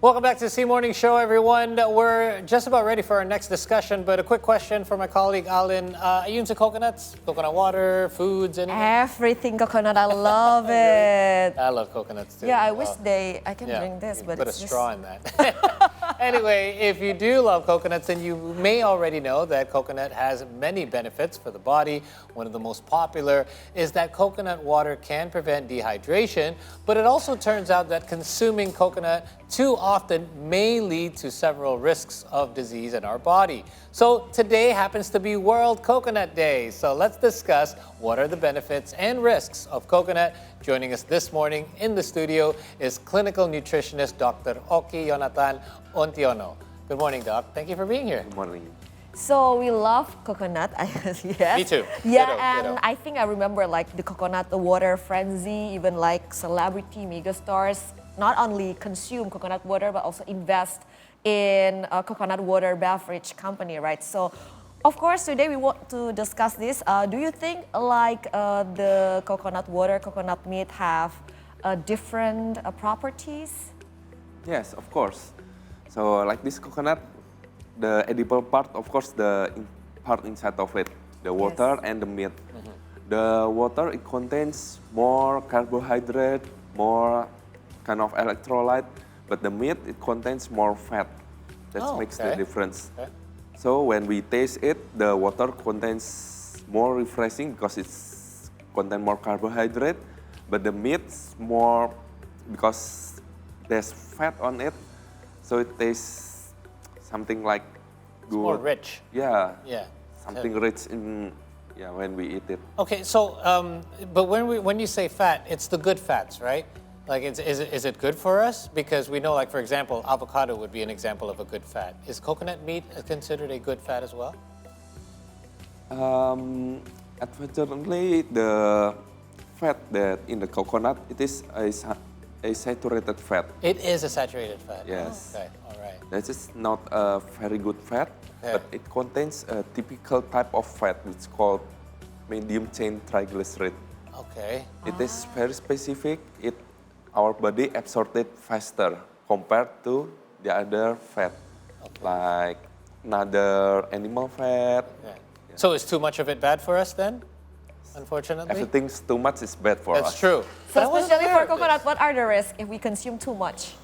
Welcome back to the C Morning Show, everyone. We're just about ready for our next discussion, but a quick question for my colleague, Alin. Are you into coconuts? Coconut water, foods, anything? Everything coconut, I love it. I love coconuts too. Yeah, I wish I can drink this, but put it's a straw in that. Anyway, if you do love coconuts, then you may already know that coconut has many benefits for the body. One of the most popular is that coconut water can prevent dehydration, but it also turns out that consuming coconut too often may lead to several risks of disease in our body. So today happens to be World Coconut Day. So let's discuss what are the benefits and risks of coconut. Joining us this morning in the studio is clinical nutritionist Dr. Oki Yonatan Oentiono. Good morning, Doc. Thank you for being here. Good morning. So we love coconut, yes. Me too. Yeah, Ditto, and ditto. I think I remember like the coconut water frenzy, even like celebrity megastars not only consume coconut water but also invest in a coconut water beverage company, right? So, of course, today we want to discuss this. Do you think like the coconut water, coconut meat have different properties? Yes, of course. So like this coconut, the edible part, of course, the part inside of it, the water and the meat. The water, it contains more carbohydrate, more kind of electrolyte, but the meat, it contains more fat. That makes the difference. Okay. So when we taste it, the water contains more refreshing because it's contain more carbohydrate, but the meat's more because there's fat on it, so it tastes something like good. More rich. Yeah. Yeah. Something rich in when we eat it. Okay, so but when you say fat, it's the good fats, right? Like, is it good for us? Because we know, like, for example, avocado would be an example of a good fat. Is coconut meat considered a good fat as well? Unfortunately, the fat that in the coconut, it is a saturated fat. It is a saturated fat. Yes. Okay, all right. That is not a very good fat, but it contains a typical type of fat which is called medium chain triglyceride. Okay. It is very specific. Our body absorbs it faster compared to the other fat, like another animal fat. Yeah. So is too much of it bad for us then? Unfortunately? Everything's too much is bad for us. That's true. But I So wasn't especially aware for of this. coconut, what are the risks if we consume too much?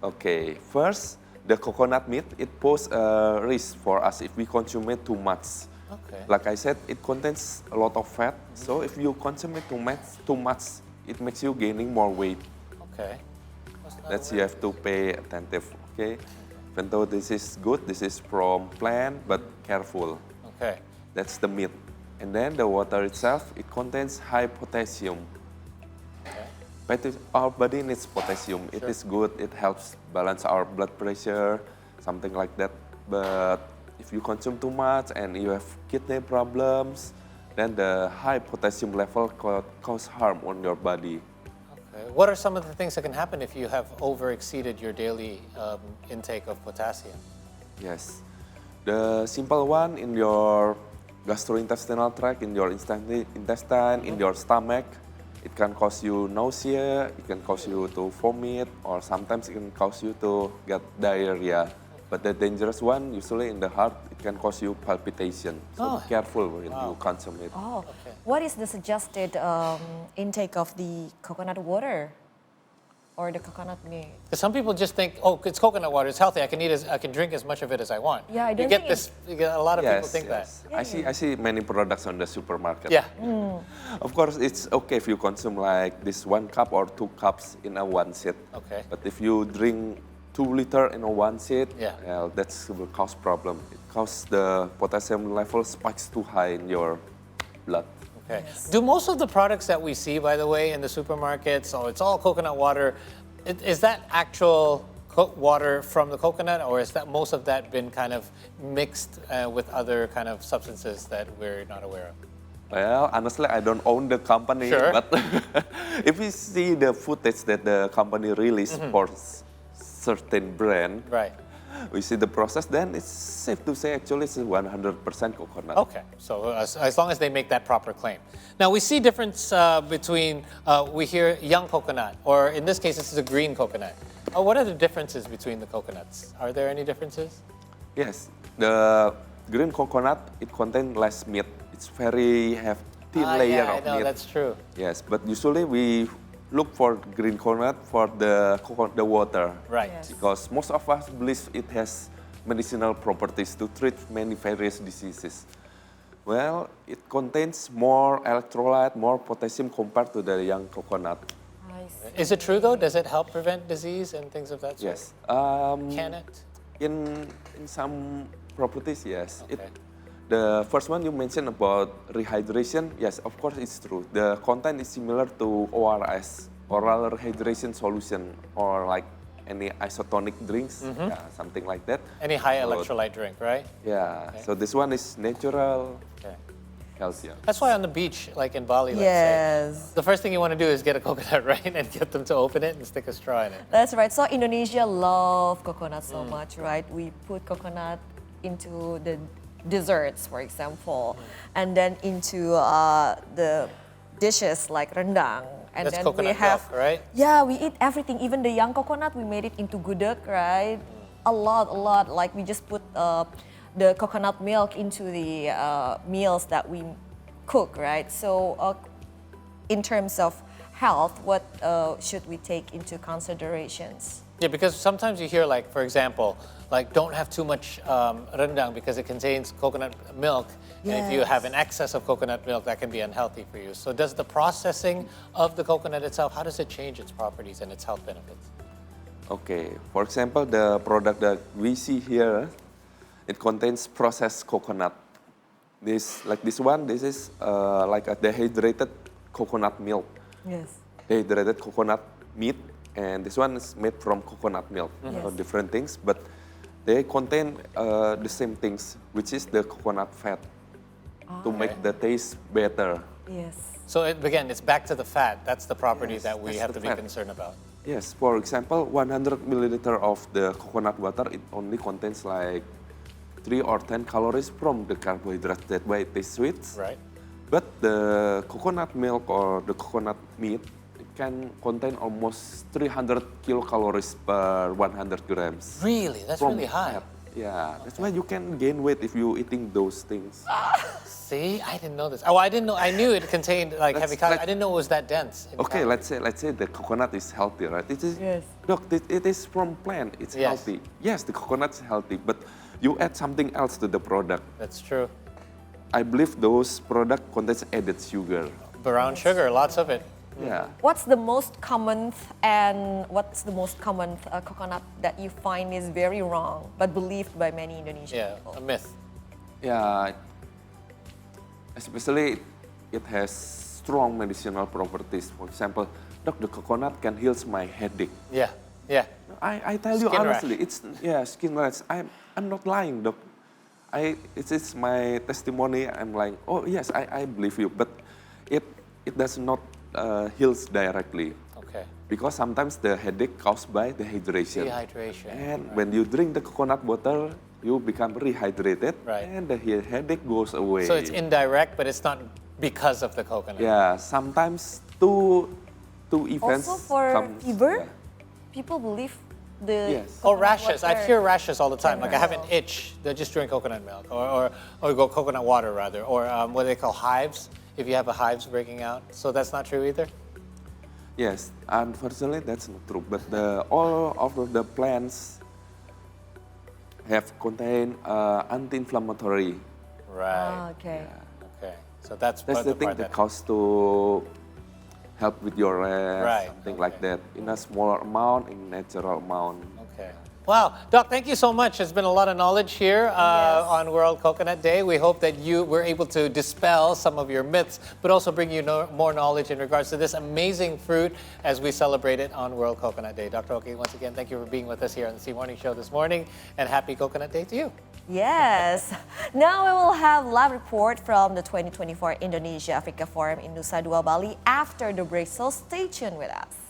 Okay, first, the coconut meat, it poses a risk for us if we consume it too much. Okay. Like I said, it contains a lot of fat, so if you consume it too much, it makes you gaining more weight. Okay. That's you have to pay attentive, okay? Even though this is good, this is from plant, but careful. Okay. That's the meat. And then the water itself, it contains high potassium. Okay. But our body needs potassium. It is good, it helps balance our blood pressure, something like that. But if you consume too much and you have kidney problems, then the high potassium level cause harm on your body. Okay. What are some of the things that can happen if you have over-exceeded your daily intake of potassium? Yes. The simple one in your gastrointestinal tract, in your intestine, in your stomach, it can cause you nausea, it can cause you to vomit, or sometimes it can cause you to get diarrhea. But the dangerous one, usually in the heart, it can cause you palpitation. So be careful when you consume it. Oh, what is the suggested intake of the coconut water or the coconut meat? Because some people just think, oh, it's coconut water, it's healthy. I can drink as much of it as I want. Yeah, I don't you get think this. You get, a lot of people think that. I see many products on the supermarket. Yeah. Of course, it's okay if you consume like this 1 cup or 2 cups in a one sit. Okay. But if you drink 2 liters in a one sit, Yeah. that's will cause problem. It causes the potassium level spikes too high in your blood. Okay. Do most of the products that we see, by the way, in the supermarkets, it's all coconut water, is that actual water from the coconut, or is that most of that been kind of mixed with other kind of substances that we're not aware of? Well, honestly, I don't own the company, but if we see the footage that the company released for certain brand, right, we see the process, then it's safe to say actually it's 100% coconut. Okay, so as long as they make that proper claim. Now we see difference between, we hear young coconut, or in this case this is a green coconut. Oh, what are the differences between the coconuts? Are there any differences? Yes, the green coconut, it contains less meat. It's very have thin layer yeah, I of know, meat. that's true. Yes, but usually we look for green coconut for the water. Right. Yes. Because most of us believe it has medicinal properties to treat many various diseases. Well, it contains more electrolyte, more potassium compared to the young coconut. I see. Is it true though? Does it help prevent disease and things of that sort? Yes. Can it? In some properties, yes. Okay. The first one you mentioned about rehydration, yes, of course it's true. The content is similar to ORS, oral rehydration solution, or like any isotonic drinks, yeah, something like that. Any high So, electrolyte drink, right? Yeah, so this one is natural, Okay. healthier. That's why on the beach, like in Bali, let's Yes. say, the first thing you want to do is get a coconut, right? And get them to open it and stick a straw in it. That's right. So Indonesia love coconut so much, right? We put coconut into the desserts, for example, and then into the dishes like rendang. And That's then coconut we have, milk, right? Yeah, we eat everything. Even the young coconut, we made it into gudeg, right? A lot. Like we just put the coconut milk into the meals that we cook, right? So in terms of health, what should we take into considerations? Yeah, because sometimes you hear like, for example, like don't have too much rendang because it contains coconut milk. And if you have an excess of coconut milk, that can be unhealthy for you. So does the processing of the coconut itself, how does it change its properties and its health benefits? Okay, for example, the product that we see here, it contains processed coconut. This one, this is like a dehydrated coconut milk, Yes. dehydrated coconut meat, and this one is made from coconut milk. So different things, but they contain the same things, which is the coconut fat, to make the taste better. Yes. So again, it's back to the fat. That's the property Yes, that we that's have the to be fat. concerned about. Yes, for example, 100 milliliter of the coconut water, it only contains like 3 or 10 calories from the carbohydrates. That way it tastes sweet. Right. But the coconut milk or the coconut meat, it can contain almost 300 kilocalories per 100 grams. Really? That's from really high. fat. Yeah, that's why you can gain weight if you eating those things. See, I didn't know this. Oh, I didn't know. I knew it contained like heavy calories. I didn't know it was that dense. in Okay, calories. let's say the coconut is healthy, right? It is. Yes. Look, it is from plant. It's Yes. healthy. Yes, the coconut is healthy, but you add something else to the product. That's true. I believe those product contains added sugar. Brown sugar, lots of it. Yeah. What's the most common coconut that you find is very wrong but believed by many Indonesian Yeah, people? a myth. Yeah, especially it has strong medicinal properties. For example, doc, the coconut can heal my headache. Yeah, yeah. I tell you Skin honestly, rash. it's skin rash. I'm not lying, doc. It's my testimony. I'm like, oh yes, I believe you, but it does not heals directly. Okay. Because sometimes the headache caused by dehydration. Dehydration. And when you drink the coconut water, you become rehydrated, Right. and the headache goes away. So it's indirect, but it's not because of the coconut. Yeah, sometimes two events. Also for comes- fever, yeah. people believe the Yes. Or coconut rashes. I water- hear rashes all the time. Like I have an Yeah. itch, they'll just drink coconut milk or go coconut water rather, or what they call hives, if you have a hives breaking out. So that's not true either? Yes, unfortunately that's not true. But all of the plants have contain anti-inflammatory. Right. Ah, okay. Okay. So that's That's the the thing part that that... cause to help with your rest, Right, something okay. like that. In a smaller amount, in natural amount. Okay. Wow, Doc, thank you so much. There's been a lot of knowledge here on World Coconut Day. We hope that you were able to dispel some of your myths, but also bring you more knowledge in regards to this amazing fruit as we celebrate it on World Coconut Day. Dr. Oki, once again, thank you for being with us here on the C Morning Show this morning, and happy Coconut Day to you. Yes. Now we will have live report from the 2024 Indonesia Africa Forum in Nusa Dua, Bali after the break. So stay tuned with us.